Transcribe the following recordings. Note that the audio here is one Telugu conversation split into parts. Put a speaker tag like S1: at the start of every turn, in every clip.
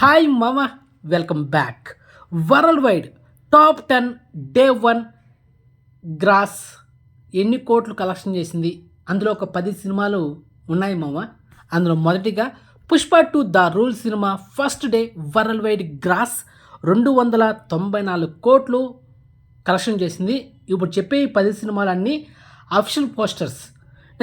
S1: హాయ్ మామ, welcome back. World wide top 10 day 1 gross ఎన్ని కోట్లు కలెక్షన్ చేసింది? అందులో ఒక 10 సినిమాలు ఉన్నాయి మామ. అందులో మొదటిగా పుష్ప 2 ద రూల్ సినిమా first day world wide gross 294 కోట్లు కలెక్షన్ చేసింది. ఇప్పుడు చెప్పే ఈ 10 సినిమాలన్నీ అఫిషియల్ పోస్టర్స్.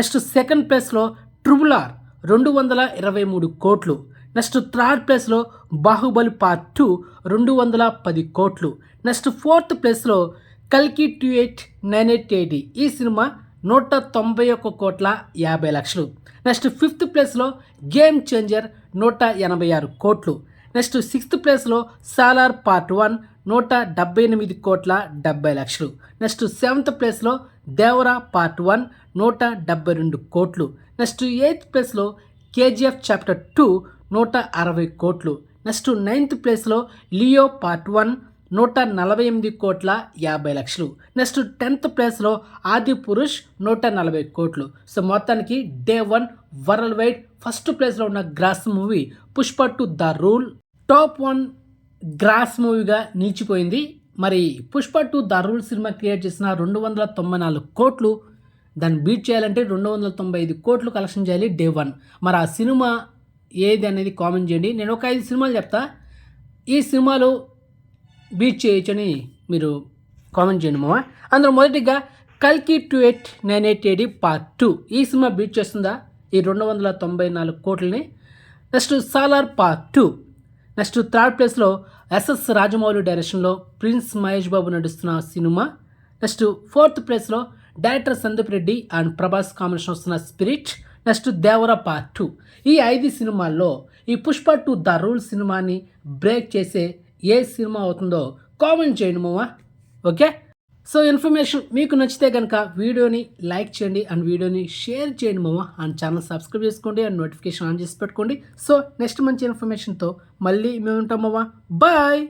S1: నెక్స్ట్ సెకండ్ ప్లేస్లో ట్రిపుల్ ఆర్ 223 కోట్లు. నెక్స్ట్ థర్డ్ ప్లేస్లో బాహుబలి పార్ట్ 2 210 కోట్లు. నెక్స్ట్ ఫోర్త్ ప్లేస్లో కల్కి 2898 ఈ సినిమా 191 కోట్ల 50 లక్షలు. నెక్స్ట్ ఫిఫ్త్ ప్లేస్లో గేమ్ చేంజర్ 186 కోట్లు. నెక్స్ట్ సిక్స్త్ ప్లేస్లో సాలార్ పార్ట్ 1 178 కోట్ల 70 లక్షలు. నెక్స్ట్ సెవెంత్ ప్లేస్లో దేవరా పార్ట్ 1 172 కోట్లు. నెక్స్ట్ ఎయిత్ ప్లేస్లో కేజీఎఫ్ చాప్టర్ 2 160 కోట్లు. నెక్స్ట్ నైన్త్ ప్లేస్లో లియో పార్ట్ 1 148 కోట్ల 50 లక్షలు. నెక్స్ట్ 10th ప్లేస్లో ఆది పురుష్ 140 కోట్లు. సో మొత్తానికి డే 1 వరల్డ్ వైడ్ ఫస్ట్ ప్లేస్లో ఉన్న gross movie Pushpa 2 the rule top 1 gross మూవీగా నిలిచిపోయింది. మరి Pushpa 2 the rule cinema create చేసిన 294 కోట్లు, దాన్ని బీట్ చేయాలంటే 295 కోట్లు కలెక్షన్ చేయాలి డే 1. మరి ఆ సినిమా ఏది అనేది కామెంట్ చేయండి. నేను ఒక 5 సినిమాలు చెప్తా, ఈ సినిమాలు బీట్ చేయొచ్చని మీరు కామెంట్ చేయండి మామ. అందులో మొదటిగా కల్కి 2898 పార్ట్ 2 ఈ సినిమా బీట్ చేస్తుందా ఈ 294 కోట్లని? Next Salaar part 2. Next third ప్లేస్లో ఎస్ఎస్ రాజమౌళి డైరెక్షన్లో ప్రిన్స్ మహేష్ బాబు నడుస్తున్న సినిమా. నెక్స్ట్ ఫోర్త్ ప్లేస్లో director Sandeep Reddy and Prabhas combination వస్తున్న స్పిరిట్. Next Devara part 2. ఈ 5 సినిమాల్లో ఈ పుష్ప 2 ద రూల్ సినిమాని బ్రేక్ చేసే ఏ సినిమా అవుతుందో కామెంట్ చేయండి మామ. ఓకే, సో ఇన్ఫర్మేషన్ మీకు నచ్చితే కనుక వీడియోని లైక్ చేయండి అండ్ వీడియోని షేర్ చేయండి మామ. అండ్ ఛానల్ సబ్స్క్రైబ్ చేసుకోండి అండ్ నోటిఫికేషన్ ఆన్ చేసి పెట్టుకోండి. సో నెక్స్ట్ మంచి ఇన్ఫర్మేషన్తో మళ్ళీ మేము ఉంటాం మామ. బాయ్.